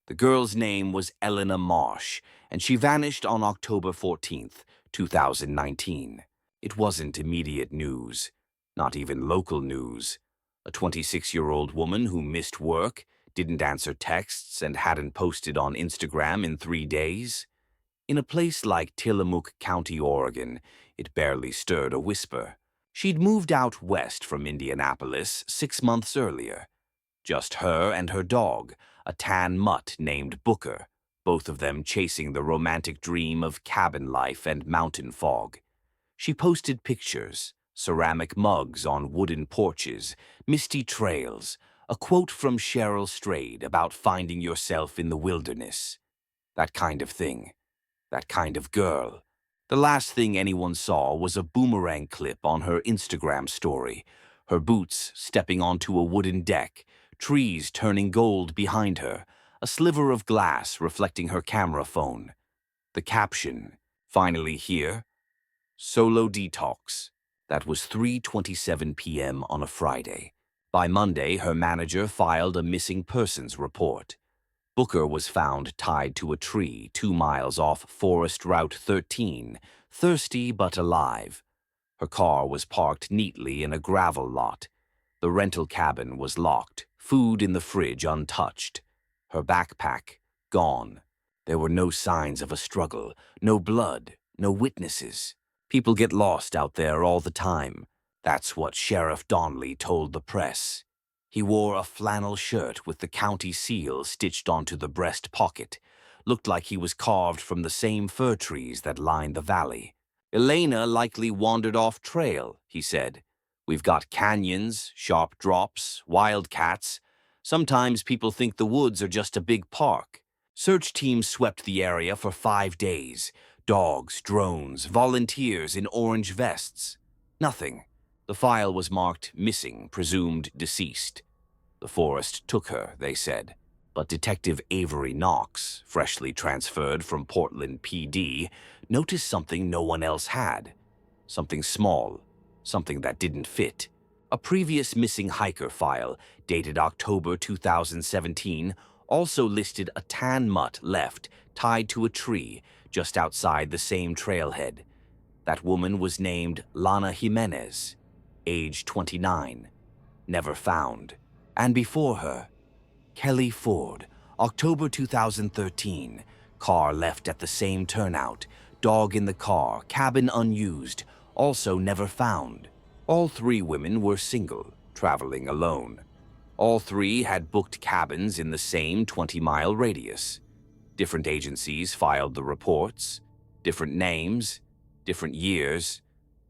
The girl's name was Elena Marsh, and she vanished on October 14th, 2019. It wasn't immediate news, not even local news. A 26-year-old woman who missed work, didn't answer texts, and hadn't posted on Instagram in 3 days. In a place like Tillamook County, Oregon, it barely stirred a whisper. She'd moved out west from Indianapolis 6 months earlier. Just her and her dog, a tan mutt named Booker, both of them chasing the romantic dream of cabin life and mountain fog. She posted pictures, ceramic mugs on wooden porches, misty trails, a quote from Cheryl Strayed about finding yourself in the wilderness. That kind of thing. That kind of girl. The last thing anyone saw was a boomerang clip on her Instagram story, her boots stepping onto a wooden deck, trees turning gold behind her, a sliver of glass reflecting her camera phone. The caption, finally here, solo detox. That was 3:27 p.m. on a Friday. By Monday, her manager filed a missing persons report. Booker was found tied to a tree 2 miles off Forest Route 13, thirsty but alive. Her car was parked neatly in a gravel lot. The rental cabin was locked, food in the fridge untouched. Her backpack gone. There were no signs of a struggle, no blood, no witnesses. People get lost out there all the time. That's what Sheriff Donnelly told the press. He wore a flannel shirt with the county seal stitched onto the breast pocket. Looked like he was carved from the same fir trees that lined the valley. Elena likely wandered off trail, he said. We've got canyons, sharp drops, wildcats. Sometimes people think the woods are just a big park. Search teams swept the area for 5 days. Dogs, drones, volunteers in orange vests. Nothing. The file was marked missing, presumed deceased. The forest took her, they said. But Detective Avery Knox, freshly transferred from Portland PD, noticed something no one else had. Something small, something that didn't fit. A previous missing hiker file, dated October 2017, also listed a tan mutt left, tied to a tree, just outside the same trailhead. That woman was named Lana Jimenez, age 29, never found. And before her, Kelly Ford, October 2013, car left at the same turnout, dog in the car, cabin unused, also never found. All 3 women were single, traveling alone. All 3 had booked cabins in the same 20-mile radius. Different agencies filed the reports, different names, different years,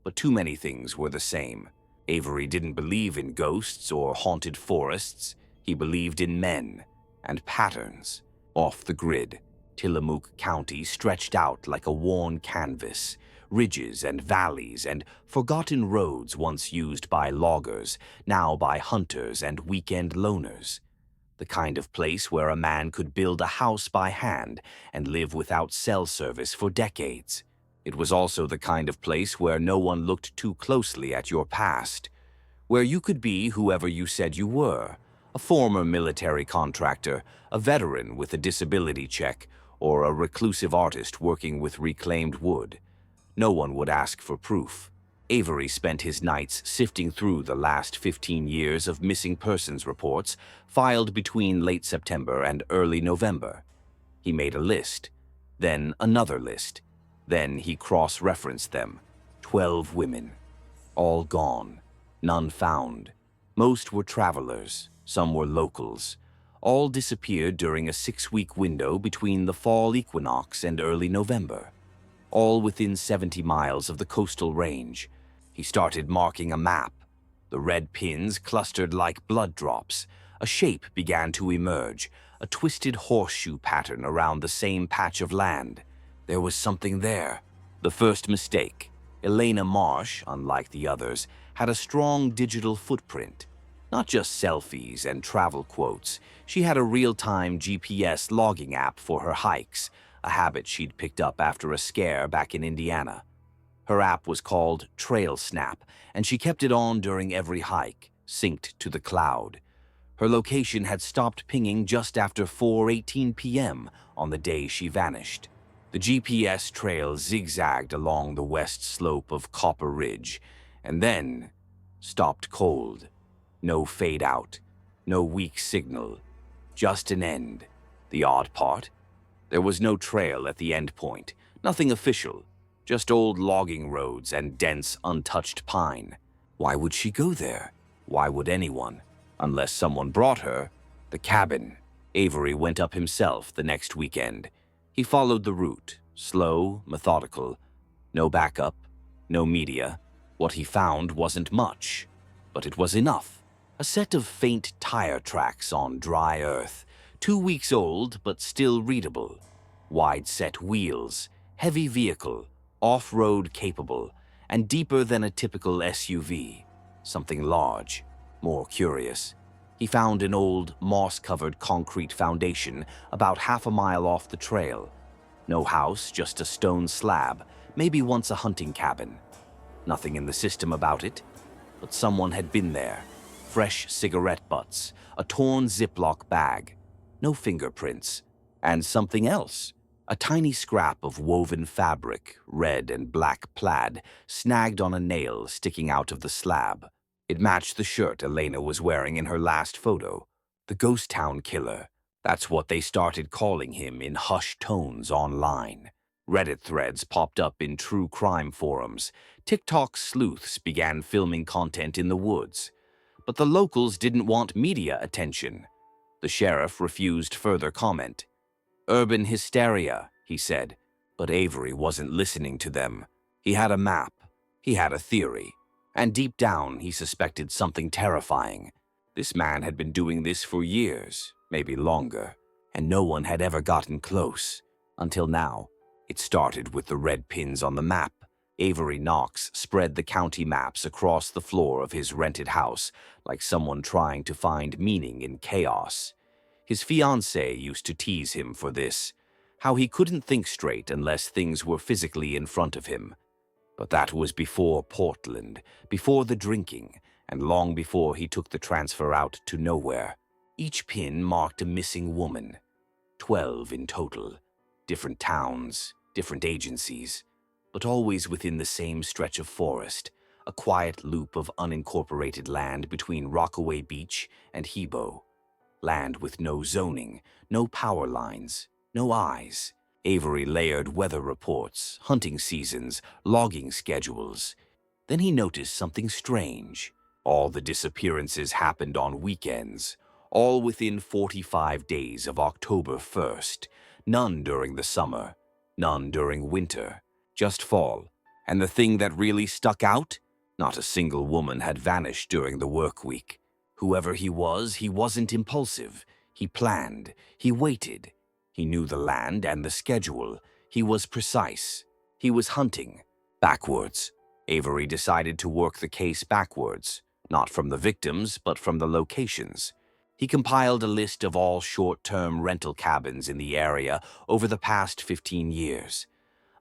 but too many things were the same. Avery didn't believe in ghosts or haunted forests. He believed in men and patterns. Off the grid, Tillamook County stretched out like a worn canvas. Ridges and valleys and forgotten roads once used by loggers, now by hunters and weekend loners. The kind of place where a man could build a house by hand and live without cell service for decades. It was also the kind of place where no one looked too closely at your past, where you could be whoever you said you were, a former military contractor, a veteran with a disability check, or a reclusive artist working with reclaimed wood. No one would ask for proof. Avery spent his nights sifting through the last 15 years of missing persons reports filed between late September and early November. He made a list, then another list. Then he cross-referenced them. 12 women. All gone. None found. Most were travelers. Some were locals. All disappeared during a 6-week window between the fall equinox and early November. All within 70 miles of the coastal range. He started marking a map. The red pins clustered like blood drops. A shape began to emerge, a twisted horseshoe pattern around the same patch of land. There was something there. The first mistake. Elena Marsh, unlike the others, had a strong digital footprint. Not just selfies and travel quotes. She had a real-time GPS logging app for her hikes, a habit she'd picked up after a scare back in Indiana. Her app was called Trail Snap, and she kept it on during every hike, synced to the cloud. Her location had stopped pinging just after 4:18 p.m. on the day she vanished. The GPS trail zigzagged along the west slope of Copper Ridge, and then stopped cold. No fade out, no weak signal, just an end. The odd part? There was no trail at the end point, nothing official, just old logging roads and dense, untouched pine. Why would she go there? Why would anyone? Unless someone brought her. The cabin. Avery went up himself the next weekend. He followed the route, slow, methodical. No backup, no media. What he found wasn't much, but it was enough. A set of faint tire tracks on dry earth, 2 weeks old but still readable. Wide-set wheels, heavy vehicle, off-road capable, and deeper than a typical SUV. Something large, more curious. He found an old, moss-covered concrete foundation about half a mile off the trail. No house, just a stone slab, maybe once a hunting cabin. Nothing in the system about it, but someone had been there. Fresh cigarette butts, a torn Ziploc bag, no fingerprints, and something else. A tiny scrap of woven fabric, red and black plaid, snagged on a nail sticking out of the slab. It matched the shirt Elena was wearing in her last photo. The Ghost Town Killer. That's what they started calling him in hushed tones online. Reddit threads popped up in true crime forums. TikTok sleuths began filming content in the woods. But the locals didn't want media attention. The sheriff refused further comment. Urban hysteria, he said, but Avery wasn't listening to them. He had a map. He had a theory. And deep down, he suspected something terrifying. This man had been doing this for years, maybe longer, and no one had ever gotten close. Until now. It started with the red pins on the map. Avery Knox spread the county maps across the floor of his rented house like someone trying to find meaning in chaos. His fiancée used to tease him for this, how he couldn't think straight unless things were physically in front of him. But that was before Portland, before the drinking, and long before he took the transfer out to nowhere. Each pin marked a missing woman. 12 in total. Different towns, different agencies, but always within the same stretch of forest, a quiet loop of unincorporated land between Rockaway Beach and Hebo. Land with no zoning, no power lines, no eyes. Avery layered weather reports, hunting seasons, logging schedules. Then he noticed something strange. All the disappearances happened on weekends, all within 45 days of October 1st. None during the summer, none during winter, just fall. And the thing that really stuck out? Not a single woman had vanished during the work week. Whoever he wasn't impulsive. He planned, he waited. He knew the land and the schedule. He was precise. He was hunting. Backwards. Avery decided to work the case backwards, not from the victims, but from the locations. He compiled a list of all short-term rental cabins in the area over the past 15 years.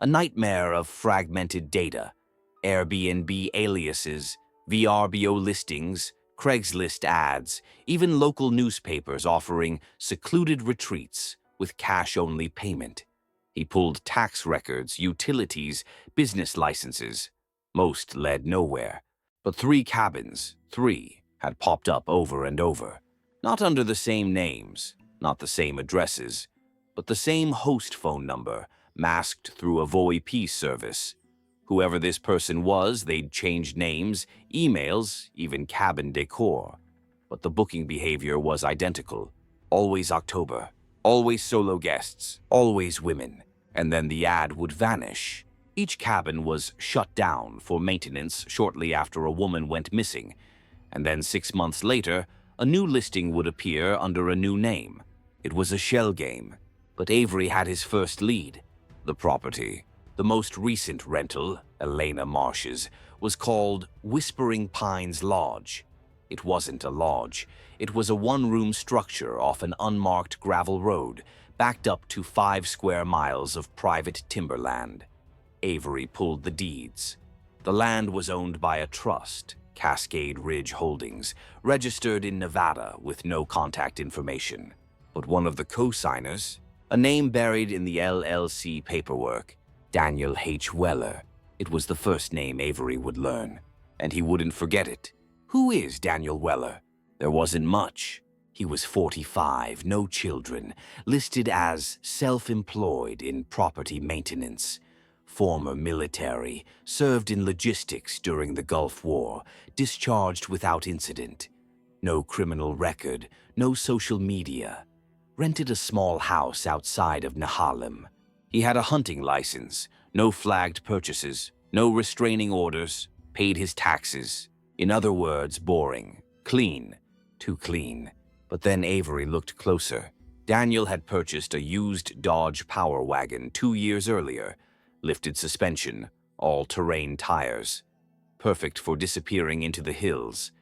A nightmare of fragmented data, Airbnb aliases, VRBO listings, Craigslist ads, even local newspapers offering secluded retreats with cash-only payment. He pulled tax records, utilities, business licenses. Most led nowhere. But 3 cabins, 3, had popped up over and over. Not under the same names, not the same addresses, but the same host phone number, masked through a VoIP service. Whoever this person was, they'd changed names, emails, even cabin decor. But the booking behavior was identical. Always October, always solo guests, always women. And then the ad would vanish. Each cabin was shut down for maintenance shortly after a woman went missing. And then 6 months later, a new listing would appear under a new name. It was a shell game, but Avery had his first lead. The property, the most recent rental, Elena Marsh's, was called Whispering Pines Lodge. It wasn't a lodge. It was a one-room structure off an unmarked gravel road, backed up to 5 square miles of private timberland. Avery pulled the deeds. The land was owned by a trust. Cascade Ridge Holdings, registered in Nevada with no contact information. But one of the co-signers, a name buried in the LLC paperwork, Daniel H. Weller. It was the first name Avery would learn, and he wouldn't forget it. Who is Daniel Weller? There wasn't much. He was 45, no children, listed as self-employed in property maintenance. Former military, served in logistics during the Gulf War, discharged without incident. No criminal record, no social media. Rented a small house outside of Nehalem. He had a hunting license, no flagged purchases, no restraining orders, paid his taxes. In other words, boring. Clean. Too clean. But then Avery looked closer. Daniel had purchased a used Dodge Power Wagon 2 years earlier. Lifted suspension, all-terrain tires. Perfect for disappearing into the hills.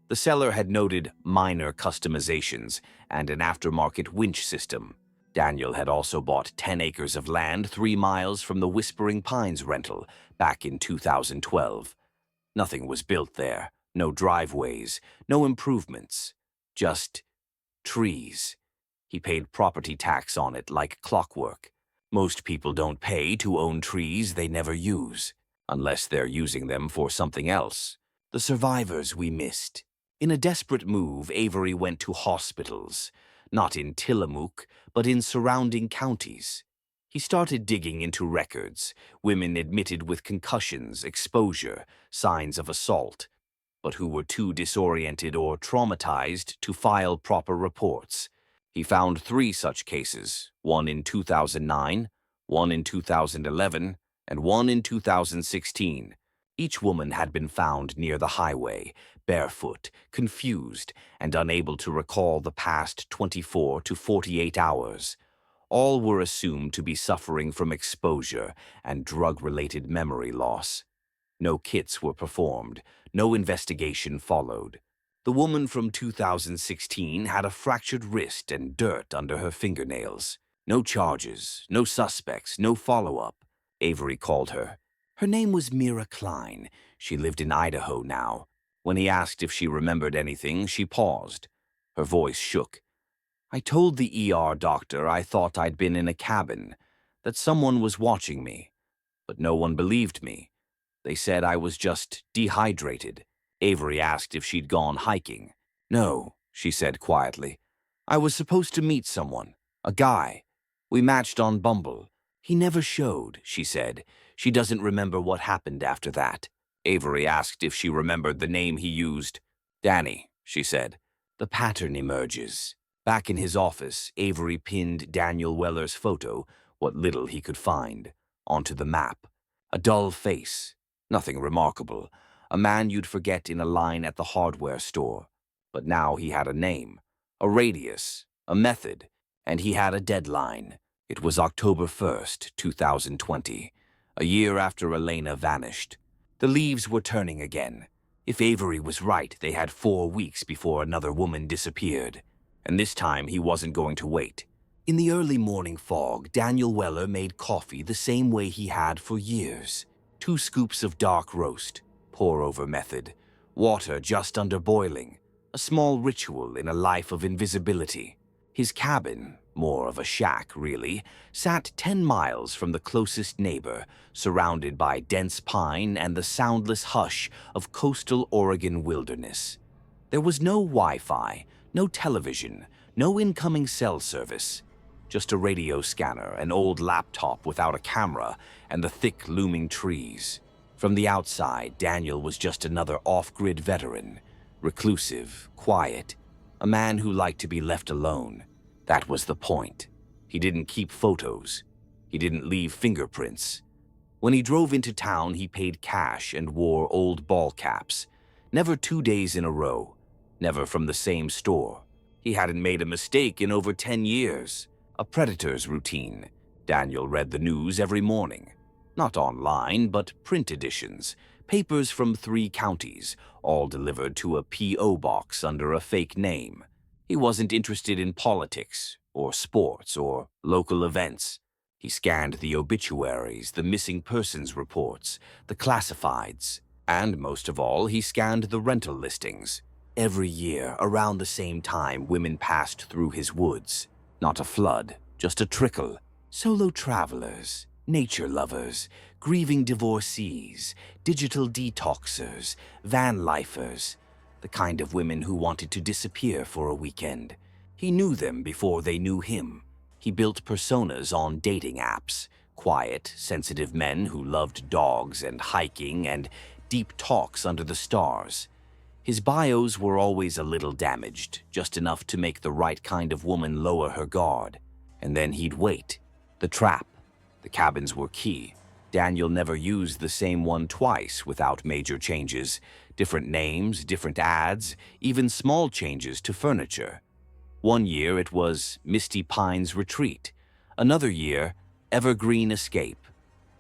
The seller had noted minor customizations and an aftermarket winch system. Daniel had also bought 10 acres of land 3 miles from the Whispering Pines rental back in 2012. Nothing was built there. No driveways, no improvements. Just trees. He paid property tax on it like clockwork. Most people don't pay to own trees they never use, unless they're using them for something else. The survivors we missed. In a desperate move, Avery went to hospitals, not in Tillamook, but in surrounding counties. He started digging into records, women admitted with concussions, exposure, signs of assault, but who were too disoriented or traumatized to file proper reports. He found 3 such cases, one in 2009, one in 2011, and one in 2016. Each woman had been found near the highway, barefoot, confused, and unable to recall the past 24 to 48 hours. All were assumed to be suffering from exposure and drug-related memory loss. No kits were performed, no investigation followed. The woman from 2016 had a fractured wrist and dirt under her fingernails. No charges, no suspects, no follow-up. Avery called her. Her name was Mira Klein. She lived in Idaho now. When he asked if she remembered anything, she paused. Her voice shook. I told the ER doctor I thought I'd been in a cabin, that someone was watching me, but no one believed me. They said I was just dehydrated. Avery asked if she'd gone hiking. No, she said quietly. I was supposed to meet someone, a guy. We matched on Bumble. He never showed, she said. She doesn't remember what happened after that. Avery asked if she remembered the name he used. Danny, she said. The pattern emerges. Back in his office, Avery pinned Daniel Weller's photo, what little he could find, onto the map. A dull face. Nothing remarkable. A man you'd forget in a line at the hardware store. But now he had a name, a radius, a method, and he had a deadline. It was October 1st, 2020, a year after Elena vanished. The leaves were turning again. If Avery was right, they had 4 weeks before another woman disappeared. And this time he wasn't going to wait. In the early morning fog, Daniel Weller made coffee the same way he had for years. 2 scoops of dark roast, pour-over method, water just under boiling, a small ritual in a life of invisibility. His cabin, more of a shack really, sat 10 miles from the closest neighbor, surrounded by dense pine and the soundless hush of coastal Oregon wilderness. There was no Wi-Fi, no television, no incoming cell service. Just a radio scanner, an old laptop without a camera, and the thick looming trees. From the outside, Daniel was just another off-grid veteran, reclusive, quiet, a man who liked to be left alone. That was the point. He didn't keep photos. He didn't leave fingerprints. When he drove into town, he paid cash and wore old ball caps. Never 2 days in a row. Never from the same store. He hadn't made a mistake in over 10 years. A predator's routine. Daniel read the news every morning. Not online, but print editions. Papers from 3 counties, all delivered to a P.O. box under a fake name. He wasn't interested in politics, or sports, or local events. He scanned the obituaries, the missing persons reports, the classifieds. And most of all, he scanned the rental listings. Every year, around the same time, women passed through his woods. Not a flood, just a trickle. Solo travelers, nature lovers, grieving divorcees, digital detoxers, van lifers. The kind of women who wanted to disappear for a weekend. He knew them before they knew him. He built personas on dating apps. Quiet, sensitive men who loved dogs and hiking and deep talks under the stars. His bios were always a little damaged, just enough to make the right kind of woman lower her guard. And then he'd wait. The trap. The cabins were key. Daniel never used the same one twice without major changes. Different names, different ads, even small changes to furniture. One year it was Misty Pines Retreat. Another year, Evergreen Escape.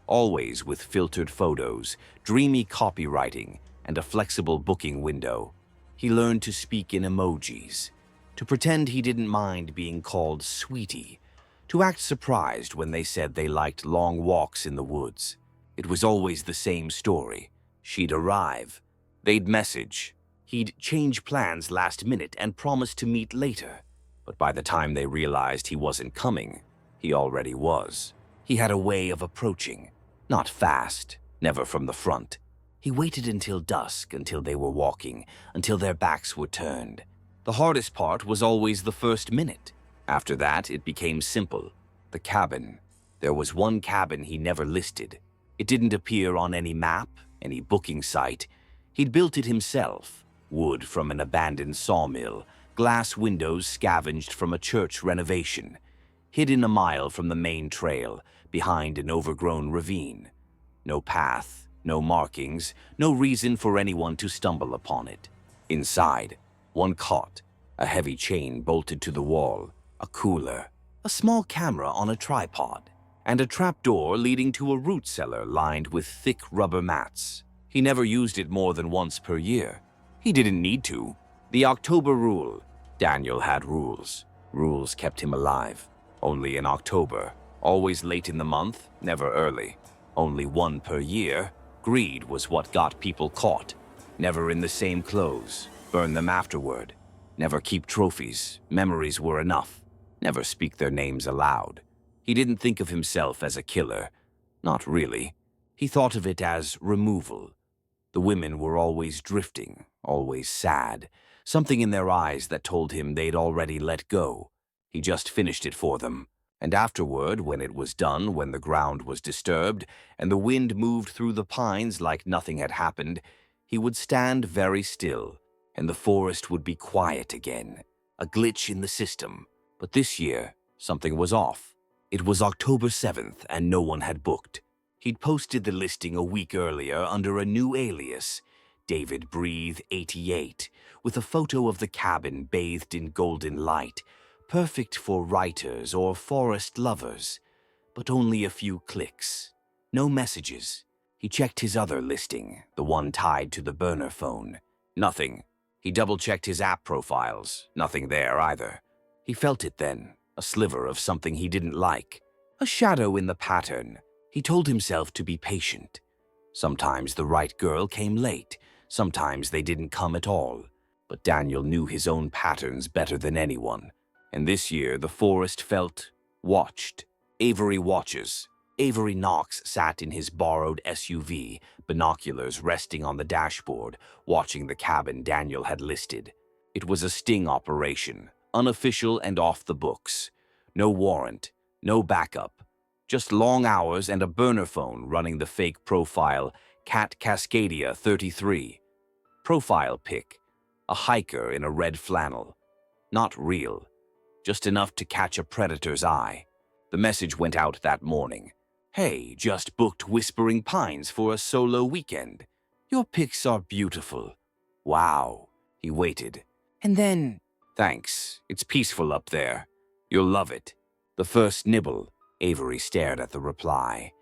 Always with filtered photos, dreamy copywriting, and a flexible booking window. He learned to speak in emojis, to pretend he didn't mind being called sweetie, to act surprised when they said they liked long walks in the woods. It was always the same story. She'd arrive. They'd message. He'd change plans last minute and promise to meet later. But by the time they realized he wasn't coming, he already was. He had a way of approaching. Not fast, never from the front. He waited until dusk, until they were walking, until their backs were turned. The hardest part was always the first minute. After that, it became simple. The cabin. There was one cabin he never listed. It didn't appear on any map, any booking site. He'd built it himself. Wood from an abandoned sawmill, glass windows scavenged from a church renovation. Hidden a mile from the main trail, behind an overgrown ravine. No path, no markings, no reason for anyone to stumble upon it. Inside, one cot, a heavy chain bolted to the wall, a cooler, a small camera on a tripod, and a trapdoor leading to a root cellar lined with thick rubber mats. He never used it more than once per year. He didn't need to. The October rule. Daniel had rules. Rules kept him alive. Only in October. Always late in the month, never early. Only one per year. Greed was what got people caught. Never in the same clothes. Burn them afterward. Never keep trophies. Memories were enough. Never speak their names aloud. He didn't think of himself as a killer. Not really. He thought of it as removal. The women were always drifting, always sad. Something in their eyes that told him they'd already let go. He just finished it for them. And afterward, when it was done, when the ground was disturbed, and the wind moved through the pines like nothing had happened, he would stand very still, and the forest would be quiet again. A glitch in the system. But this year, something was off. It was October 7th, and no one had booked. He'd posted the listing a week earlier under a new alias, David Breathe 88, with a photo of the cabin bathed in golden light, perfect for writers or forest lovers. But only a few clicks. No messages. He checked his other listing, the one tied to the burner phone. Nothing. He double-checked his app profiles. Nothing there either. He felt it then, a sliver of something he didn't like. A shadow in the pattern. He told himself to be patient. Sometimes the right girl came late. Sometimes they didn't come at all. But Daniel knew his own patterns better than anyone. And this year, the forest felt watched. Avery watches. Avery Knox sat in his borrowed SUV, binoculars resting on the dashboard, watching the cabin Daniel had listed. It was a sting operation, unofficial and off the books. No warrant, no backup. Just long hours and a burner phone running the fake profile, Cat Cascadia 33. Profile pic. A hiker in a red flannel. Not real. Just enough to catch a predator's eye. The message went out that morning. Hey, just booked Whispering Pines for a solo weekend. Your pics are beautiful. Wow. He waited. And then, thanks. It's peaceful up there. You'll love it. The first nibble. Avery stared at the reply.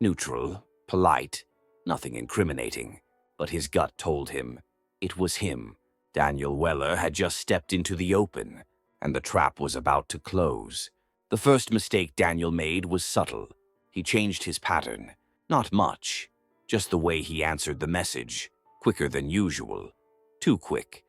Neutral, polite, nothing incriminating. But his gut told him. It was him. Daniel Weller had just stepped into the open, and the trap was about to close. The first mistake Daniel made was subtle. He changed his pattern. Not much. Just the way he answered the message, quicker than usual. Too quick.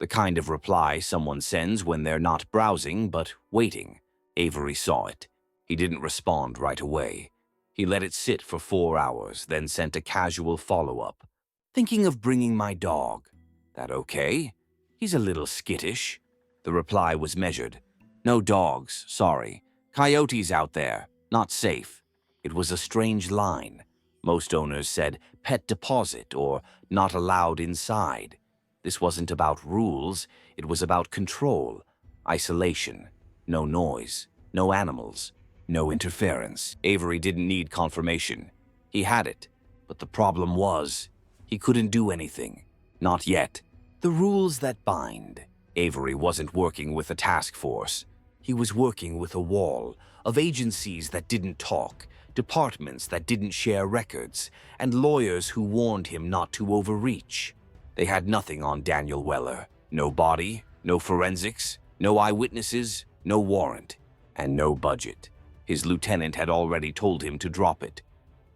The kind of reply someone sends when they're not browsing, but waiting. Avery saw it. He didn't respond right away. He let it sit for 4 hours, then sent a casual follow-up. Thinking of bringing my dog. That okay? He's a little skittish. The reply was measured. No dogs, sorry. Coyotes out there, not safe. It was a strange line. Most owners said pet deposit or not allowed inside. This wasn't about rules, it was about control, isolation, no noise, no animals, no interference. Avery didn't need confirmation. He had it, but the problem was, he couldn't do anything. Not yet. The rules that bind. Avery wasn't working with a task force. He was working with a wall of agencies that didn't talk, departments that didn't share records, and lawyers who warned him not to overreach. They had nothing on Daniel Weller. No body, no forensics, no eyewitnesses, no warrant, and no budget. His lieutenant had already told him to drop it.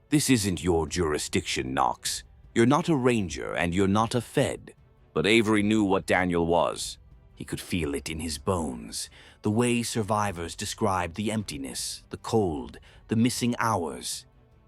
This isn't your jurisdiction, Knox. You're not a ranger and you're not a fed. But Avery knew what Daniel was. He could feel it in his bones, the way survivors described the emptiness, the cold, the missing hours.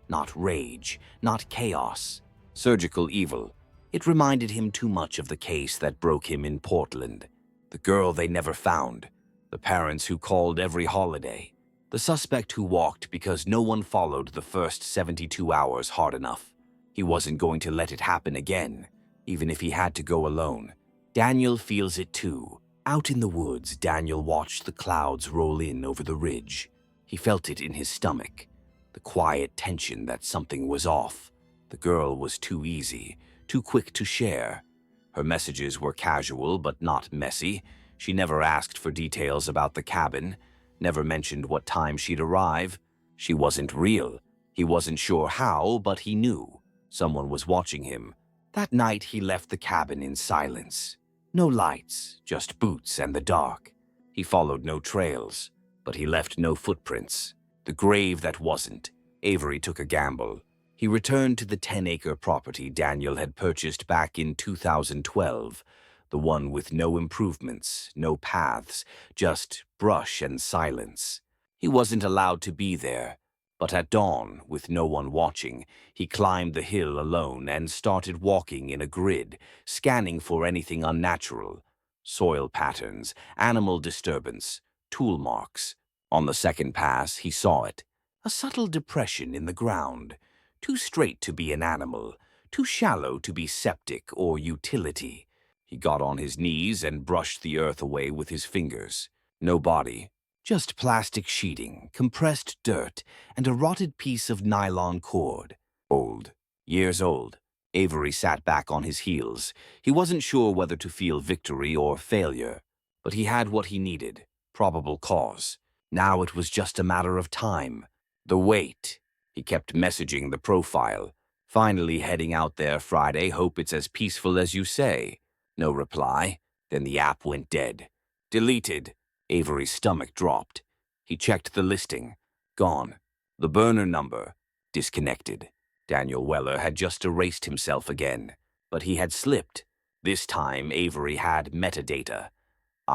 Not rage, not chaos. Surgical evil. It reminded him too much of the case that broke him in Portland. The girl they never found. The parents who called every holiday. The suspect who walked because no one followed the first 72 hours hard enough. He wasn't going to let it happen again, even if he had to go alone. Daniel feels it too. Out in the woods, Daniel watched the clouds roll in over the ridge. He felt it in his stomach, the quiet tension that something was off. The girl was too easy, too quick to share. Her messages were casual but not messy. She never asked for details about the cabin, never mentioned what time she'd arrive. She wasn't real. He wasn't sure how, but he knew. Someone was watching him. That night he left the cabin in silence. No lights, just boots and the dark. He followed no trails, but he left no footprints. The grave that wasn't. Avery took a gamble. He returned to the 10-acre property Daniel had purchased back in 2012, the one with no improvements, no paths, just brush and silence. He wasn't allowed to be there, but at dawn, with no one watching, he climbed the hill alone and started walking in a grid, scanning for anything unnatural. Soil patterns, animal disturbance, tool marks. On the second pass, he saw it. A subtle depression in the ground. Too straight to be an animal, too shallow to be septic or utility. He got on his knees and brushed the earth away with his fingers. No body. Just plastic sheeting, compressed dirt, and a rotted piece of nylon cord. Old. Years old. Avery sat back on his heels. He wasn't sure whether to feel victory or failure, but he had what he needed. Probable cause. Now it was just a matter of time. The wait. He kept messaging the profile. Finally heading out there Friday, hope it's as peaceful as you say. No reply. Then the app went dead. Deleted. Avery's stomach dropped. He checked the listing. Gone. The burner number. Disconnected. Daniel Weller had just erased himself again. But he had slipped. This time, Avery had metadata.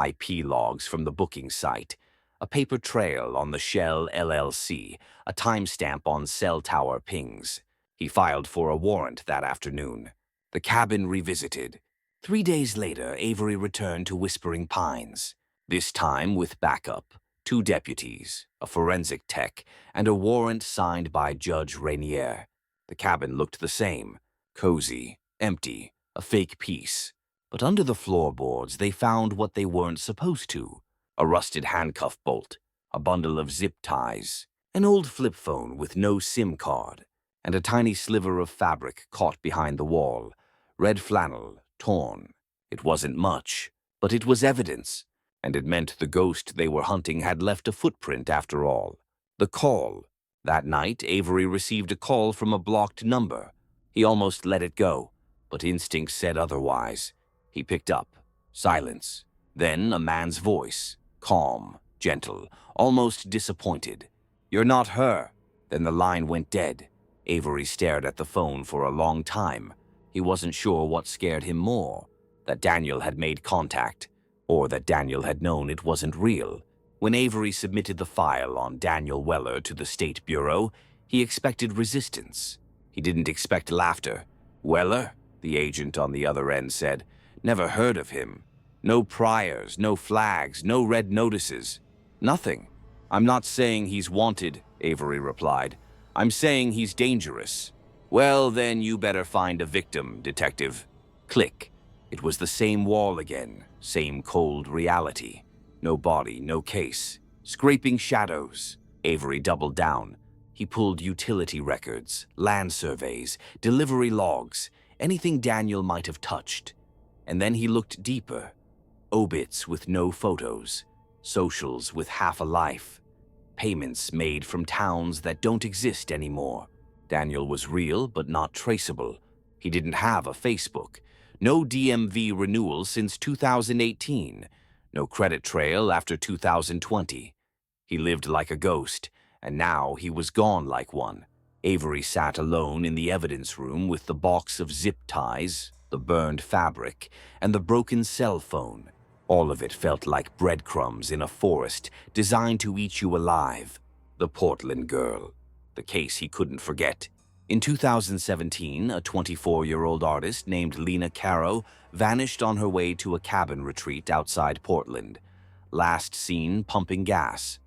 IP logs from the booking site. A paper trail on the Shell LLC. A timestamp on cell tower pings. He filed for a warrant that afternoon. The cabin revisited. 3 days later, Avery returned to Whispering Pines. This time with backup, 2 deputies, a forensic tech, and a warrant signed by Judge Rainier. The cabin looked the same, cozy, empty, a fake peace. But under the floorboards they found what they weren't supposed to. A rusted handcuff bolt, a bundle of zip ties, an old flip phone with no SIM card, and a tiny sliver of fabric caught behind the wall. Red flannel, torn. It wasn't much, but it was evidence. And it meant the ghost they were hunting had left a footprint after all. The call. That night, Avery received a call from a blocked number. He almost let it go, but instinct said otherwise. He picked up. Silence. Then a man's voice. Calm, gentle, almost disappointed. "You're not her." Then the line went dead. Avery stared at the phone for a long time. He wasn't sure what scared him more, that Daniel had made contact, or that Daniel had known it wasn't real. When Avery submitted the file on Daniel Weller to the State Bureau, he expected resistance. He didn't expect laughter. "Weller?" the agent on the other end said. "Never heard of him. No priors, no flags, no red notices. Nothing." "I'm not saying he's wanted," Avery replied. "I'm saying he's dangerous." "Well, then you better find a victim, detective." Click. It was the same wall again, same cold reality. No body, no case. Scraping shadows. Avery doubled down. He pulled utility records, land surveys, delivery logs, anything Daniel might have touched. And then he looked deeper. Obits with no photos. Socials with half a life. Payments made from towns that don't exist anymore. Daniel was real, but not traceable. He didn't have a Facebook. No DMV renewal since 2018. No credit trail after 2020. He lived like a ghost, and now he was gone like one. Avery sat alone in the evidence room with the box of zip ties, the burned fabric, and the broken cell phone. All of it felt like breadcrumbs in a forest designed to eat you alive. The Portland girl. The case he couldn't forget. In 2017, a 24-year-old artist named Lena Caro vanished on her way to a cabin retreat outside Portland. Last seen pumping gas.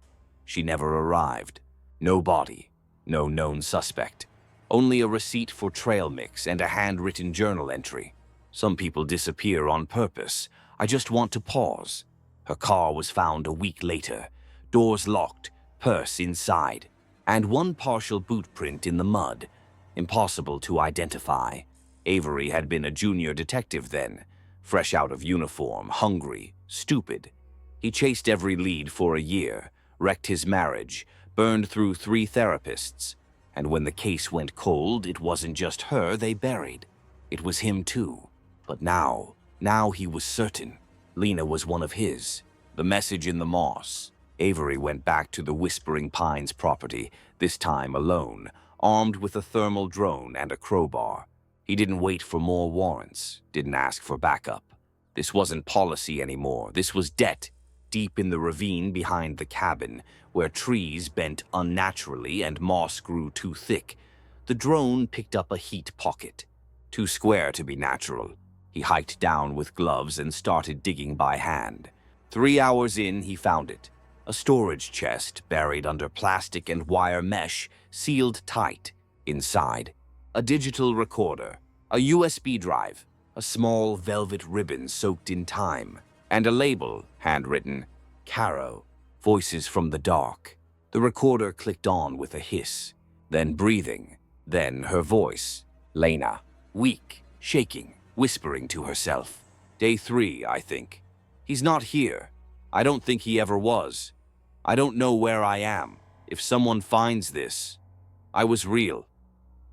She never arrived. No body. No known suspect. Only a receipt for trail mix and a handwritten journal entry. Some people disappear on purpose. I just want to pause. Her car was found a week later. Doors locked, purse inside, and one partial boot print in the mud. Impossible to identify. Avery had been a junior detective then, fresh out of uniform, hungry, stupid. He chased every lead for a year, wrecked his marriage, burned through 3 therapists. And when the case went cold, it wasn't just her they buried. It was him too. But now he was certain. Lena was one of his. The message in the moss. Avery went back to the Whispering Pines property, this time alone, armed with a thermal drone and a crowbar. He didn't wait for more warrants, didn't ask for backup. This wasn't policy anymore, this was debt. Deep in the ravine behind the cabin, where trees bent unnaturally and moss grew too thick, the drone picked up a heat pocket. Too square to be natural. He hiked down with gloves and started digging by hand. 3 hours in, he found it. A storage chest buried under plastic and wire mesh, sealed tight. Inside, a digital recorder, a USB drive, a small velvet ribbon soaked in time, and a label, handwritten, Caro, Voices from the Dark. The recorder clicked on with a hiss, then breathing, then her voice, Lena, weak, shaking, whispering to herself. Day 3, I think. He's not here. I don't think he ever was. I don't know where I am. If someone finds this, I was real.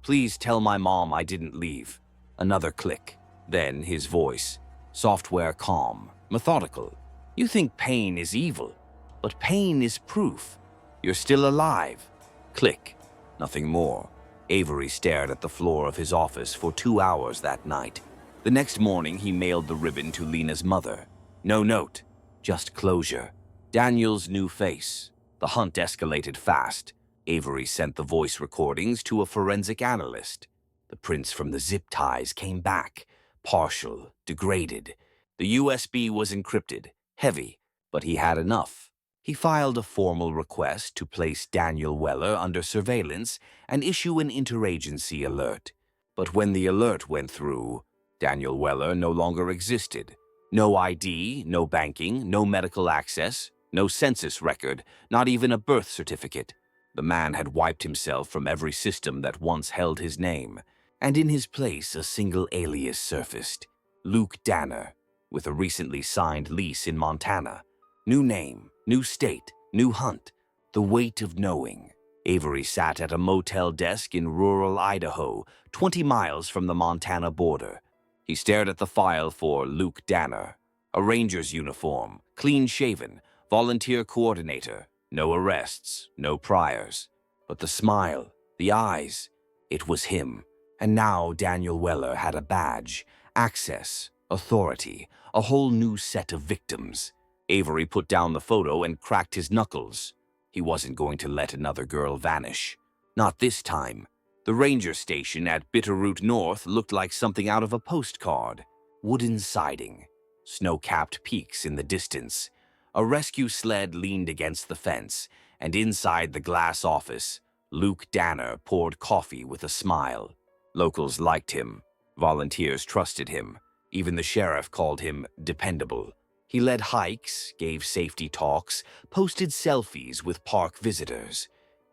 Please tell my mom I didn't leave. Another click. Then his voice. Software calm, methodical. You think pain is evil, but pain is proof. You're still alive. Click. Nothing more. Avery stared at the floor of his office for 2 hours that night. The next morning, he mailed the ribbon to Lena's mother. No note, just closure. Daniel's new face. The hunt escalated fast. Avery sent the voice recordings to a forensic analyst. The prints from the zip ties came back, partial, degraded. The USB was encrypted, heavy, but he had enough. He filed a formal request to place Daniel Weller under surveillance and issue an interagency alert. But when the alert went through, Daniel Weller no longer existed. No ID, no banking, no medical access, no census record, not even a birth certificate. The man had wiped himself from every system that once held his name, and in his place a single alias surfaced. Luke Danner, with a recently signed lease in Montana. New name, new state, new hunt. The weight of knowing. Avery sat at a motel desk in rural Idaho, 20 miles from the Montana border. He stared at the file for Luke Danner. A ranger's uniform, clean-shaven, volunteer coordinator. No arrests, no priors. But the smile, the eyes. It was him, and now Daniel Weller had a badge, access, authority, a whole new set of victims. Avery put down the photo and cracked his knuckles. He wasn't going to let another girl vanish. Not this time. The ranger station at Bitterroot North looked like something out of a postcard. Wooden siding, snow-capped peaks in the distance. A rescue sled leaned against the fence, and inside the glass office, Luke Danner poured coffee with a smile. Locals liked him. Volunteers trusted him. Even the sheriff called him dependable. He led hikes, gave safety talks, posted selfies with park visitors.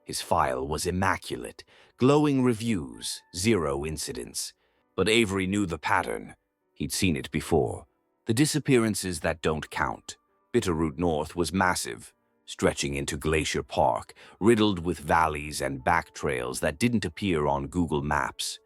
His file was immaculate, glowing reviews, 0 incidents. But Avery knew the pattern. He'd seen it before. The disappearances that don't count. Bitterroot North was massive, stretching into Glacier Park, riddled with valleys and back trails that didn't appear on Google Maps.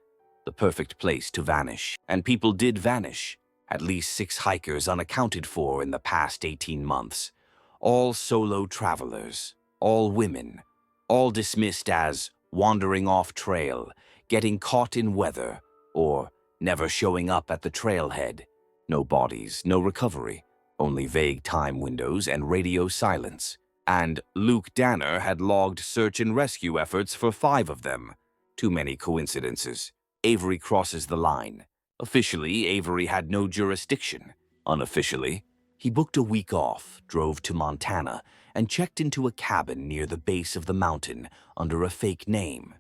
The perfect place to vanish. And people did vanish. At least 6 hikers unaccounted for in the past 18 months. All solo travelers, all women, all dismissed as wandering off trail, getting caught in weather, or never showing up at the trailhead. No bodies, no recovery, only vague time windows and radio silence. And Luke Danner had logged search and rescue efforts for 5 of them. Too many coincidences. Avery crosses the line. Officially, Avery had no jurisdiction. Unofficially, he booked a week off, drove to Montana, and checked into a cabin near the base of the mountain under a fake name.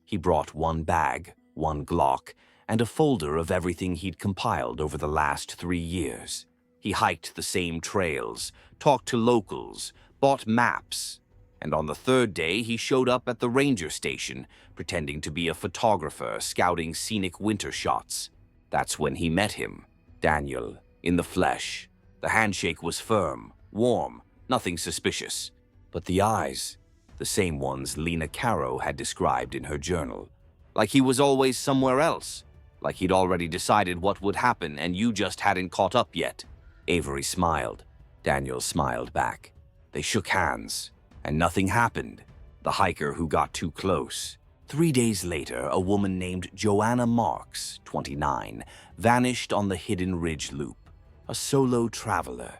He brought 1 bag, 1 Glock, and a folder of everything he'd compiled over the last 3 years. He hiked the same trails, talked to locals, bought maps, and on the 3rd day he showed up at the ranger station, pretending to be a photographer scouting scenic winter shots. That's when he met him, Daniel, in the flesh. The handshake was firm, warm, nothing suspicious. But the eyes, the same ones Lena Caro had described in her journal. Like he was always somewhere else. Like he'd already decided what would happen and you just hadn't caught up yet. Avery smiled. Daniel smiled back. They shook hands, and nothing happened. The hiker who got too close. 3 days later, a woman named Joanna Marks, 29, vanished on the Hidden Ridge Loop. A solo traveler,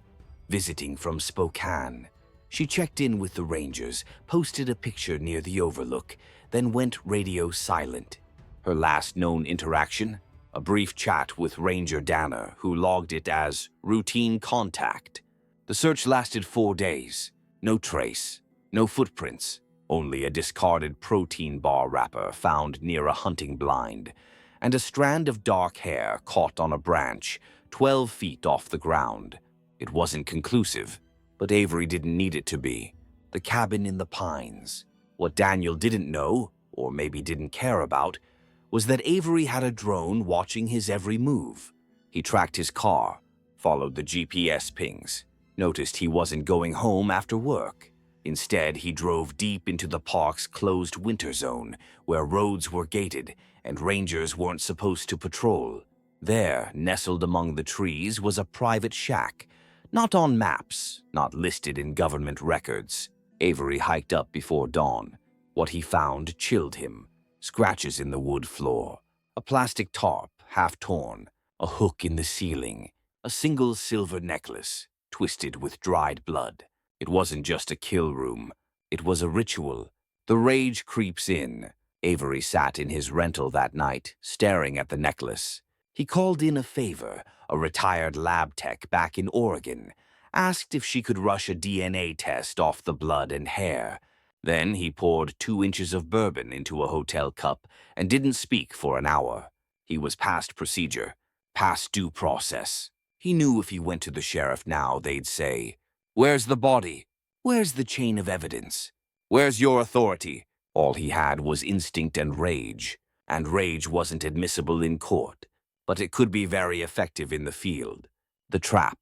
visiting from Spokane. She checked in with the rangers, posted a picture near the overlook, then went radio silent. Her last known interaction? A brief chat with Ranger Danner, who logged it as routine contact. The search lasted 4 days. No trace, no footprints. Only a discarded protein bar wrapper found near a hunting blind, and a strand of dark hair caught on a branch 12 feet off the ground. It wasn't conclusive, but Avery didn't need it to be. The cabin in the pines. What Daniel didn't know, or maybe didn't care about, was that Avery had a drone watching his every move. He tracked his car, followed the GPS pings, noticed he wasn't going home after work. Instead, he drove deep into the park's closed winter zone, where roads were gated and rangers weren't supposed to patrol. There, nestled among the trees, was a private shack, not on maps, not listed in government records. Avery hiked up before dawn. What he found chilled him. Scratches in the wood floor, a plastic tarp, half torn, a hook in the ceiling, a single silver necklace, twisted with dried blood. It wasn't just a kill room. It was a ritual. The rage creeps in. Avery sat in his rental that night, staring at the necklace. He called in a favor, a retired lab tech back in Oregon, asked if she could rush a DNA test off the blood and hair. Then he poured 2 inches of bourbon into a hotel cup and didn't speak for an hour. He was past procedure, past due process. He knew if he went to the sheriff now, they'd say, "Where's the body? Where's the chain of evidence? Where's your authority?" All he had was instinct and rage wasn't admissible in court, but it could be very effective in the field. The trap.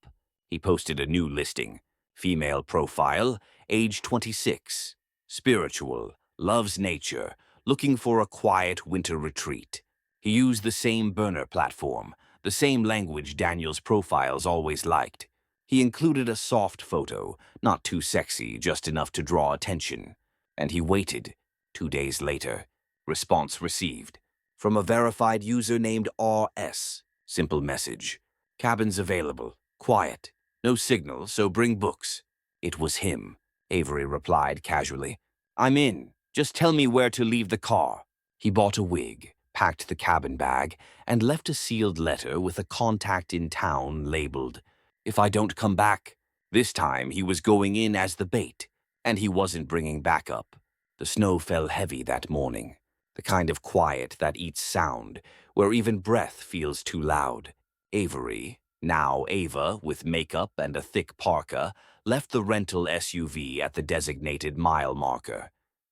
He posted a new listing. Female profile, age 26. Spiritual, loves nature, looking for a quiet winter retreat. He used the same burner platform, the same language Daniel's profiles always liked. He included a soft photo, not too sexy, just enough to draw attention. And he waited. 2 days later, Response received. From a verified user named RS. Simple message. Cabins available. Quiet. No signal, so bring books. It was him. Avery replied casually. I'm in. Just tell me where to leave the car. He bought a wig, packed the cabin bag, and left a sealed letter with a contact in town labeled, "If I don't come back." This time he was going in as the bait, and he wasn't bringing backup. The snow fell heavy that morning, the kind of quiet that eats sound, where even breath feels too loud. Avery, now Ava with makeup and a thick parka, left the rental SUV at the designated mile marker.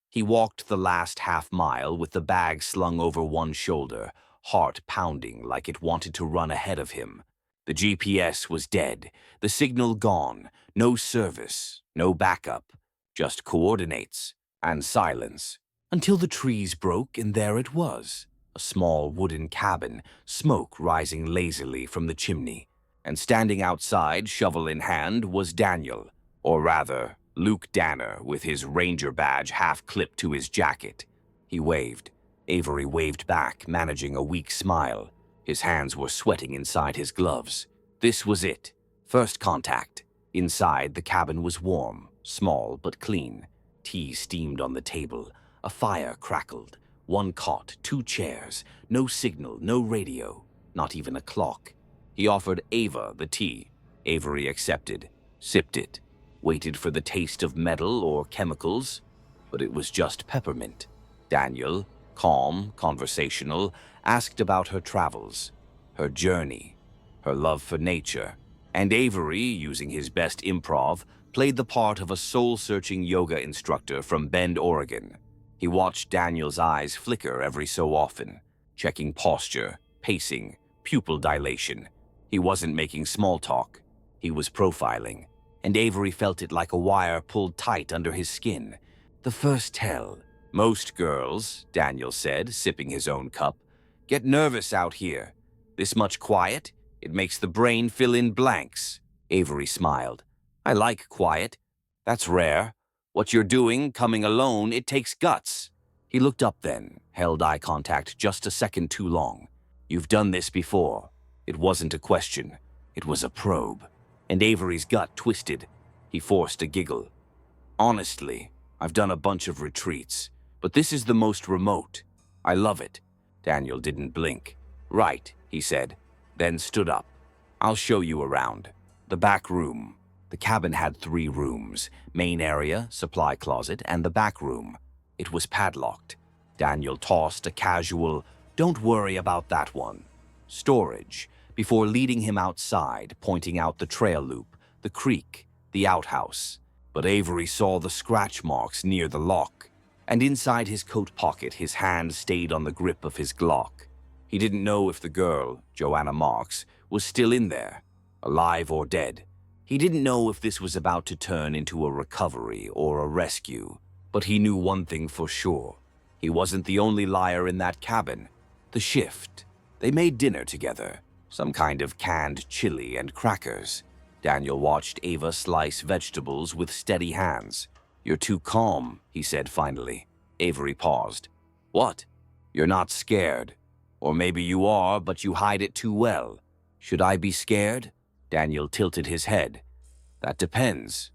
He walked the last half mile with the bag slung over one shoulder, heart pounding like it wanted to run ahead of him. The GPS was dead, the signal gone, no service, no backup, just coordinates and silence. Until the trees broke and there it was, a small wooden cabin, smoke rising lazily from the chimney. And standing outside, shovel in hand, was Daniel, or rather, Luke Danner, with his ranger badge half-clipped to his jacket. He waved. Avery waved back, managing a weak smile. His hands were sweating inside his gloves. This was it. First contact. Inside, the cabin was warm, small but clean. Tea steamed on the table. A fire crackled. One cot, 2 chairs. No signal, no radio, not even a clock. He offered Ava the tea. Avery accepted, sipped it, waited for the taste of metal or chemicals, but it was just peppermint. Daniel, calm, conversational, asked about her travels, her journey, her love for nature, and Avery, using his best improv, played the part of a soul-searching yoga instructor from Bend, Oregon. He watched Daniel's eyes flicker every so often, checking posture, pacing, pupil dilation. He wasn't making small talk. He was profiling, and Avery felt it like a wire pulled tight under his skin. The first tell. Most girls, Daniel said, sipping his own cup, get nervous out here. This much quiet, it makes the brain fill in blanks. Avery smiled. I like quiet. That's rare. What you're doing, coming alone, it takes guts. He looked up then, held eye contact just a second too long. You've done this before. It wasn't a question. It was a probe. And Avery's gut twisted. He forced a giggle. Honestly, I've done a bunch of retreats, but this is the most remote. I love it. Daniel didn't blink. Right, he said, then stood up. I'll show you around. The back room. The cabin had 3 rooms, main area, supply closet, and the back room. It was padlocked. Daniel tossed a casual, "Don't worry about that one." Storage, before leading him outside, pointing out the trail loop, the creek, the outhouse. But Avery saw the scratch marks near the lock, and inside his coat pocket his hand stayed on the grip of his Glock. He didn't know if the girl, Joanna Marks, was still in there, alive or dead. He didn't know if this was about to turn into a recovery or a rescue, but he knew one thing for sure. He wasn't the only liar in that cabin. The shift. They made dinner together, some kind of canned chili and crackers. Daniel watched Ava slice vegetables with steady hands. You're too calm, he said finally. Avery paused. What? You're not scared. Or maybe you are, but you hide it too well. Should I be scared? Daniel tilted his head. That depends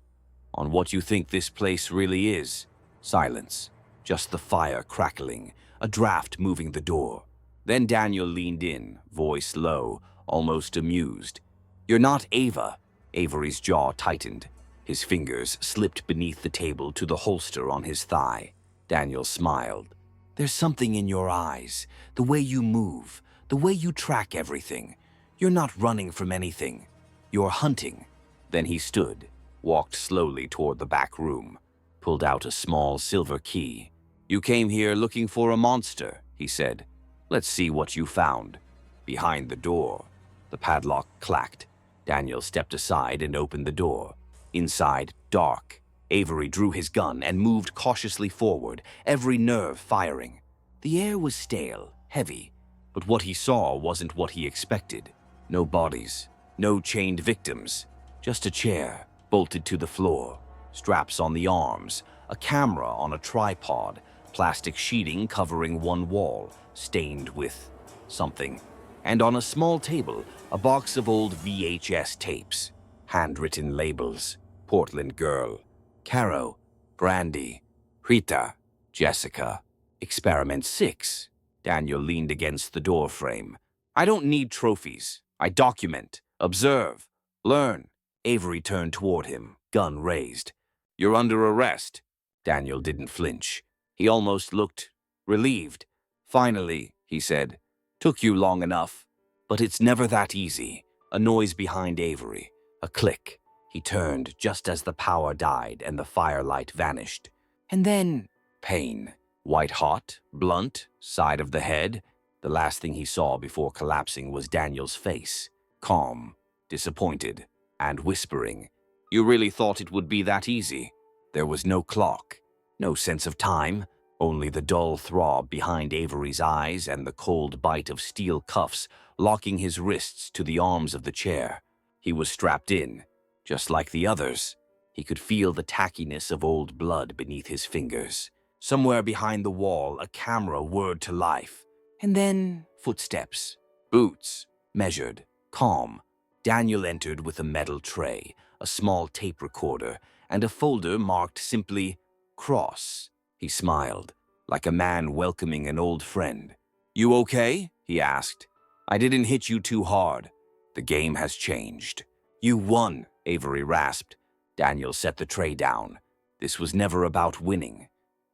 on what you think this place really is. Silence. Just the fire crackling, a draft moving the door. Then Daniel leaned in, voice low, almost amused. You're not Ava. Avery's jaw tightened. His fingers slipped beneath the table to the holster on his thigh. Daniel smiled. There's something in your eyes, the way you move, the way you track everything. You're not running from anything. You're hunting. Then he stood, walked slowly toward the back room, pulled out a small silver key. You came here looking for a monster, he said. Let's see what you found. Behind the door. The padlock clacked. Daniel stepped aside and opened the door. Inside, dark. Avery drew his gun and moved cautiously forward, every nerve firing. The air was stale, heavy, but what he saw wasn't what he expected. No bodies, no chained victims, just a chair, bolted to the floor, straps on the arms, a camera on a tripod, plastic sheeting covering one wall, stained with something, and on a small table, a box of old VHS tapes, handwritten labels: Portland Girl, Caro, Brandy, Rita, Jessica, Experiment 6. Daniel leaned against the door frame. I don't need trophies. I document, observe, learn. Avery turned toward him, gun raised. You're under arrest. Daniel didn't flinch. He almost looked relieved. Finally, he said, took you long enough. But it's never that easy. A noise behind Avery. A click. He turned just as the power died and the firelight vanished. And then, pain. White hot, blunt, side of the head. The last thing he saw before collapsing was Daniel's face. Calm, disappointed, and whispering. You really thought it would be that easy? There was no clock, no sense of time, only the dull throb behind Avery's eyes and the cold bite of steel cuffs locking his wrists to the arms of the chair. He was strapped in, just like the others. He could feel the tackiness of old blood beneath his fingers. Somewhere behind the wall, a camera whirred to life. And then, footsteps. Boots. Measured. Calm. Daniel entered with a metal tray, a small tape recorder, and a folder marked simply, Cross. He smiled, like a man welcoming an old friend. You okay? He asked. I didn't hit you too hard. The game has changed. You won, Avery rasped. Daniel set the tray down. This was never about winning.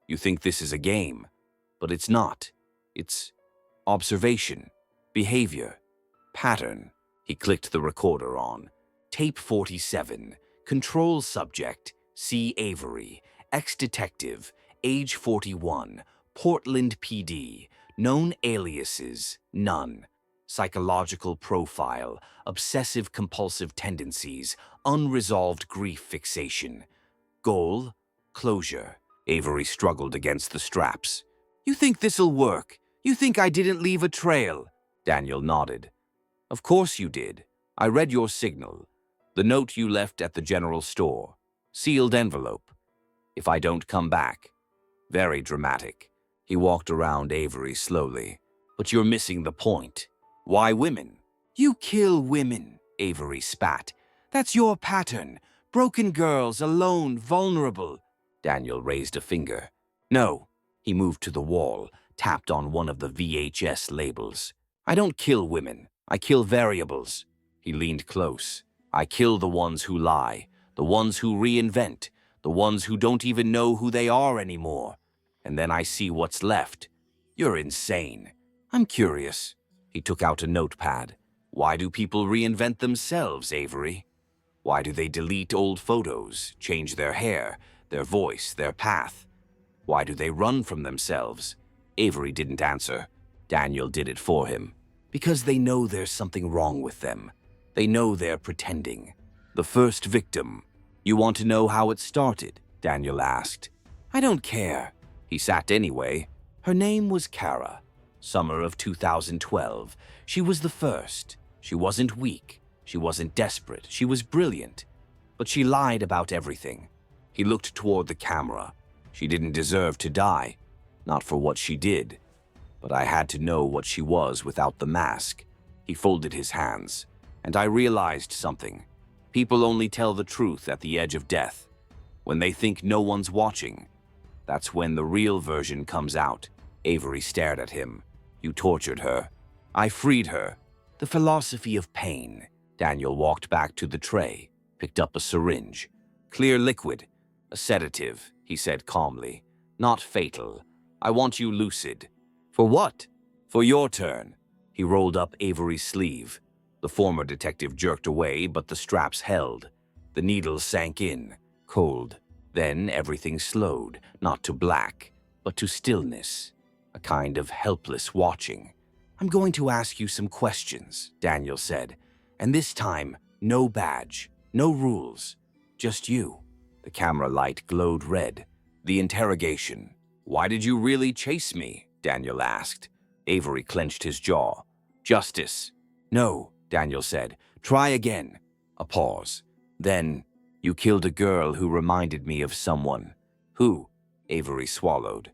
You think this is a game, but it's not. It's observation, behavior, pattern. He clicked the recorder on. Tape 47, control subject, C. Avery, ex-detective, age 41, Portland PD, known aliases, none. Psychological profile, obsessive-compulsive tendencies, unresolved grief fixation. Goal, closure. Avery struggled against the straps. You think this'll work? You think I didn't leave a trail? Daniel nodded. Of course you did. I read your signal. The note you left at the general store. Sealed envelope. If I don't come back. Very dramatic. He walked around Avery slowly. But you're missing the point. Why women? You kill women, Avery spat. That's your pattern. Broken girls, alone, vulnerable. Daniel raised a finger. No. He moved to the wall, tapped on one of the VHS labels. I don't kill women. I kill variables. He leaned close. I kill the ones who lie, the ones who reinvent, the ones who don't even know who they are anymore. And then I see what's left. You're insane. I'm curious. He took out a notepad. Why do people reinvent themselves, Avery? Why do they delete old photos, change their hair, their voice, their path? Why do they run from themselves? Avery didn't answer. Daniel did it for him. Because they know there's something wrong with them. They know they're pretending. The first victim. You want to know how it started? Daniel asked. I don't care. He sat anyway. Her name was Kara. Summer of 2012. She was the first. She wasn't weak. She wasn't desperate. She was brilliant. But she lied about everything. He looked toward the camera. She didn't deserve to die. Not for what she did. But I had to know what she was without the mask. He folded his hands. And I realized something. People only tell the truth at the edge of death. When they think no one's watching. That's when the real version comes out. Avery stared at him. You tortured her. I freed her. The philosophy of pain. Daniel walked back to the tray, picked up a syringe. Clear liquid. A sedative, he said calmly. Not fatal. I want you lucid. For what? For your turn. He rolled up Avery's sleeve. The former detective jerked away, but the straps held. The needles sank in, cold. Then everything slowed, not to black, but to stillness. A kind of helpless watching. I'm going to ask you some questions, Daniel said. And this time, no badge, no rules. Just you. The camera light glowed red. The interrogation. Why did you really chase me? Daniel asked. Avery clenched his jaw. Justice. No, Daniel said. Try again. A pause. Then, you killed a girl who reminded me of someone. Who? Avery swallowed.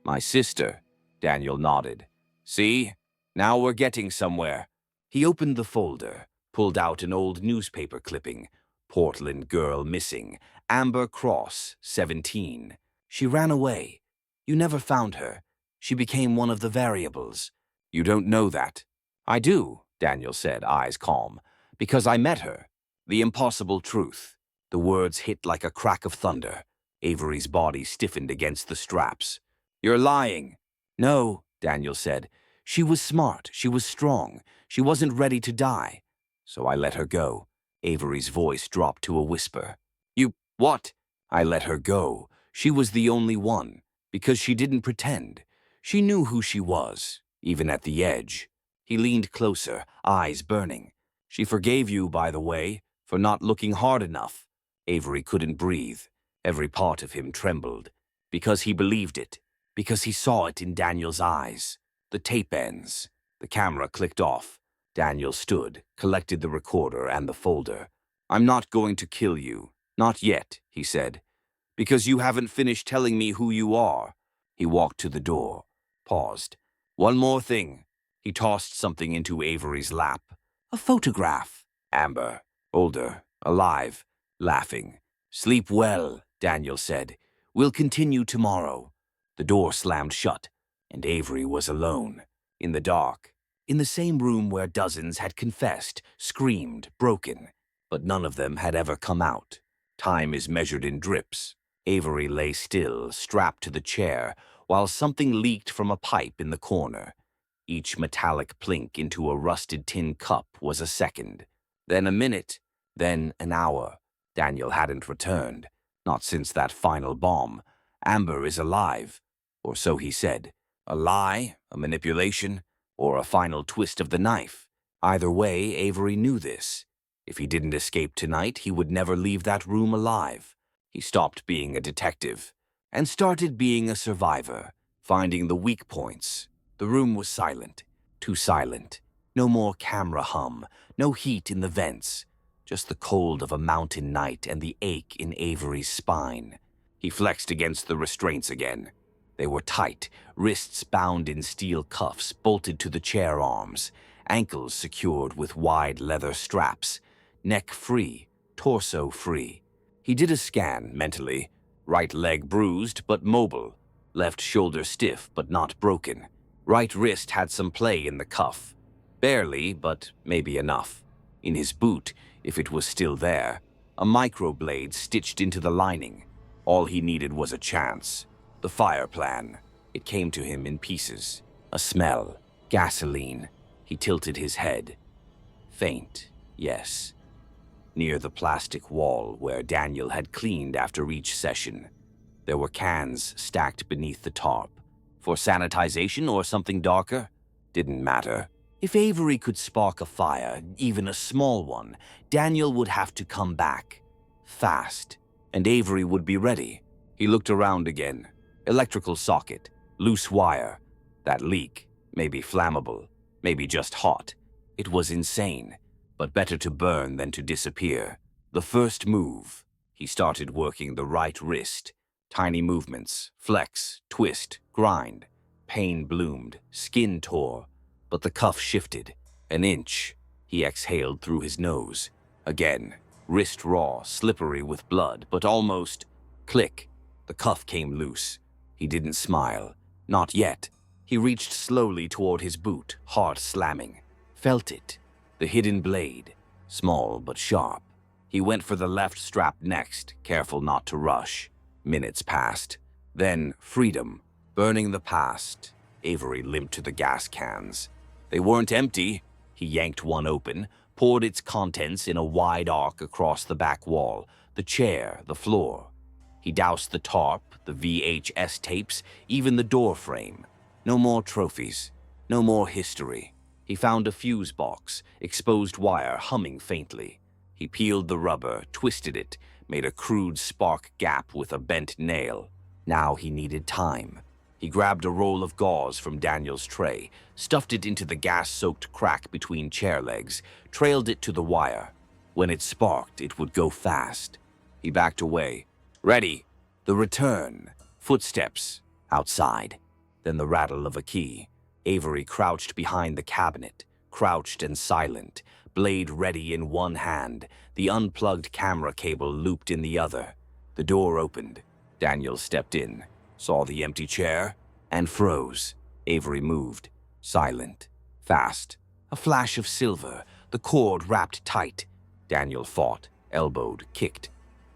My sister, Daniel nodded. See? Now we're getting somewhere. He opened the folder, pulled out an old newspaper clipping. Portland girl missing. Amber Cross, 17. She ran away. You never found her. She became one of the variables. You don't know that. I do, Daniel said, eyes calm. Because I met her. The impossible truth. The words hit like a crack of thunder. Avery's body stiffened against the straps. You're lying. No, Daniel said. She was smart. She was strong. She wasn't ready to die. So I let her go. Avery's voice dropped to a whisper. You, what? I let her go. She was the only one. Because she didn't pretend. She knew who she was, even at the edge. He leaned closer, eyes burning. She forgave you, by the way, for not looking hard enough. Avery couldn't breathe. Every part of him trembled. Because he believed it. Because he saw it in Daniel's eyes. The tape ends. The camera clicked off. Daniel stood, collected the recorder and the folder. I'm not going to kill you. Not yet, he said. Because you haven't finished telling me who you are. He walked to the door, paused. One more thing. He tossed something into Avery's lap. A photograph. Amber, older, alive, laughing. Sleep well, Daniel said. We'll continue tomorrow. The door slammed shut, and Avery was alone, in the dark, in the same room where dozens had confessed, screamed, broken, but none of them had ever come out. Time is measured in drips. Avery lay still, strapped to the chair, while something leaked from a pipe in the corner. Each metallic plink into a rusted tin cup was a second, then a minute, then an hour. Daniel hadn't returned, not since that final bomb. Amber is alive, or so he said. A lie, a manipulation, or a final twist of the knife. Either way, Avery knew this. If he didn't escape tonight, he would never leave that room alive. He stopped being a detective and started being a survivor, finding the weak points. The room was silent, too silent. No more camera hum, no heat in the vents, just the cold of a mountain night and the ache in Avery's spine. He flexed against the restraints again. They were tight, wrists bound in steel cuffs bolted to the chair arms, ankles secured with wide leather straps, neck free, torso free. He did a scan mentally, right leg bruised but mobile, left shoulder stiff but not broken. Right wrist had some play in the cuff. Barely, but maybe enough. In his boot, if it was still there, a microblade stitched into the lining. All he needed was a chance. The fire plan. It came to him in pieces. A smell. Gasoline. He tilted his head. Faint, yes. Near the plastic wall where Daniel had cleaned after each session. There were cans stacked beneath the tarp. For sanitization or something darker? Didn't matter. If Avery could spark a fire, even a small one, Daniel would have to come back. Fast. And Avery would be ready. He looked around again. Electrical socket. Loose wire. That leak. Maybe flammable. Maybe just hot. It was insane. But better to burn than to disappear. The first move. He started working the right wrist. Tiny movements. Flex. Twist. Grind. Pain bloomed. Skin tore. But the cuff shifted. An inch. He exhaled through his nose. Again. Wrist raw, slippery with blood, but almost... Click. The cuff came loose. He didn't smile. Not yet. He reached slowly toward his boot, heart slamming. Felt it. The hidden blade. Small but sharp. He went for the left strap next, careful not to rush. Minutes passed. Then, freedom. Burning the past. Avery limped to the gas cans. They weren't empty. He yanked one open, poured its contents in a wide arc across the back wall, the chair, the floor. He doused the tarp, the VHS tapes, even the door frame. No more trophies. No more history. He found a fuse box, exposed wire humming faintly. He peeled the rubber, twisted it, made a crude spark gap with a bent nail. Now he needed time. He grabbed a roll of gauze from Daniel's tray, stuffed it into the gas-soaked crack between chair legs, trailed it to the wire. When it sparked, it would go fast. He backed away. Ready. The return. Footsteps. Outside. then the rattle of a key. Avery crouched behind the cabinet, crouched and silent, blade ready in one hand, the unplugged camera cable looped in the other. The door opened. Daniel stepped in, saw the empty chair, and froze. Avery moved, silent, fast. A flash of silver, the cord wrapped tight. Daniel fought, elbowed, kicked.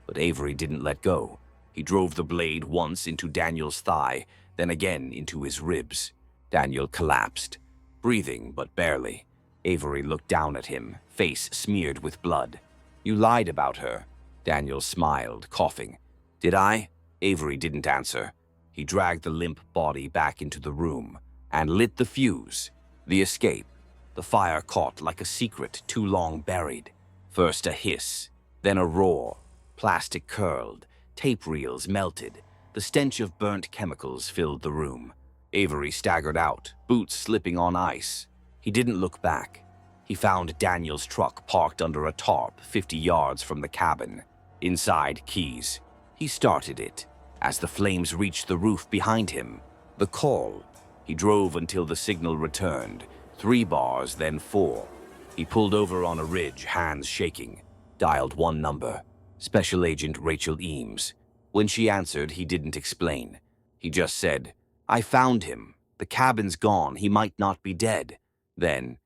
But Avery didn't let go. He drove the blade once into Daniel's thigh, then again into his ribs. Daniel collapsed, breathing but barely. Avery looked down at him, face smeared with blood. "You lied about her." Daniel smiled, coughing. "Did I?" Avery didn't answer. He dragged the limp body back into the room and lit the fuse. The escape. The fire caught like a secret too long buried. First a hiss, then a roar. Plastic curled, tape reels melted. The stench of burnt chemicals filled the room. Avery staggered out, boots slipping on ice. He didn't look back. He found Daniel's truck parked under a tarp 50 yards from the cabin. Inside, keys. He started it. As the flames reached the roof behind him, the call. He drove until the signal returned. 3 bars, then 4. He pulled over on a ridge, hands shaking. Dialed one number. Special Agent Rachel Eames. When she answered, he didn't explain. He just said, "I found him. The cabin's gone. He might not be dead." Then,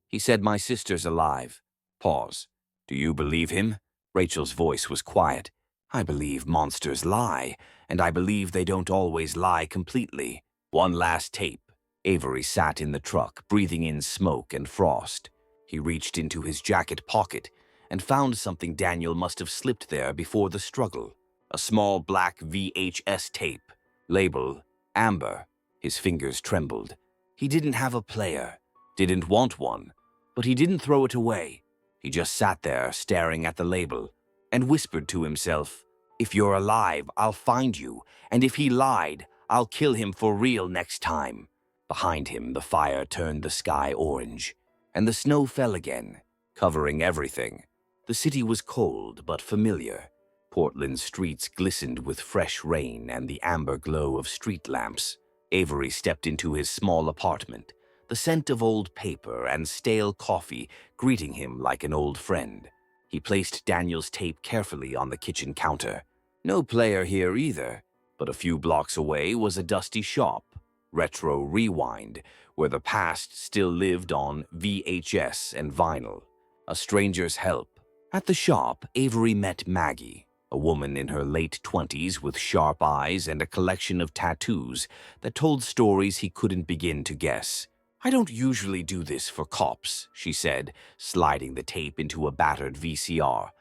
he said, "My sister's alive." Pause. "Do you believe him?" Rachel's voice was quiet. "I believe monsters lie, and I believe they don't always lie completely." One last tape. Avery sat in the truck, breathing in smoke and frost. He reached into his jacket pocket and found something Daniel must have slipped there before the struggle. A small black VHS tape. Label, Amber. His fingers trembled. He didn't have a player, didn't want one, but he didn't throw it away. He just sat there staring at the label and whispered to himself, "If you're alive, I'll find you, and if he lied, I'll kill him for real next time." Behind him, the fire turned the sky orange, and the snow fell again, covering everything. The city was cold but familiar. Portland's streets glistened with fresh rain and the amber glow of street lamps. Avery stepped into his small apartment, the scent of old paper and stale coffee greeting him like an old friend. He placed Daniel's tape carefully on the kitchen counter. No player here either, but a few blocks away was a dusty shop, Retro Rewind, where the past still lived on VHS and vinyl. A stranger's help. At the shop, Avery met Maggie, a woman in her late 20s with sharp eyes and a collection of tattoos that told stories he couldn't begin to guess. "I don't usually do this for cops," she said, sliding the tape into a battered VCR.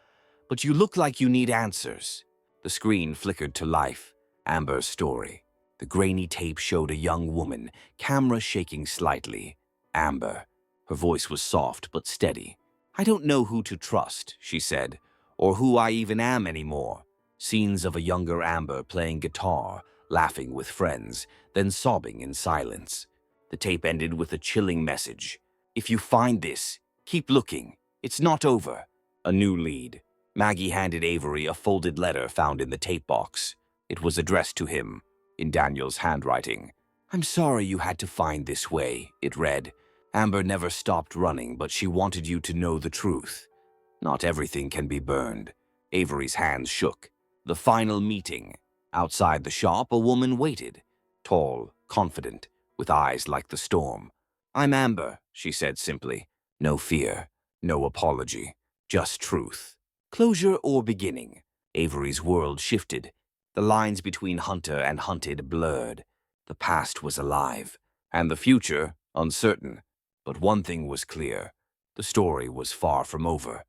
"But you look like you need answers." The screen flickered to life. Amber's story. The grainy tape showed a young woman, camera shaking slightly. Amber. Her voice was soft but steady. "I don't know who to trust," she said, "or who I even am anymore." Scenes of a younger Amber playing guitar, laughing with friends, then sobbing in silence. The tape ended with a chilling message. "If you find this, keep looking. It's not over." A new lead. Maggie handed Avery a folded letter found in the tape box. It was addressed to him, in Daniel's handwriting. "I'm sorry you had to find this way," it read. "Amber never stopped running, but she wanted you to know the truth. Not everything can be burned." Avery's hands shook. The final meeting. Outside the shop, a woman waited. Tall, confident, with eyes like the storm. "I'm Amber," she said simply. No fear, no apology, just truth. Closure or beginning? Avery's world shifted. The lines between hunter and hunted blurred. The past was alive, and the future uncertain. But one thing was clear. The story was far from over.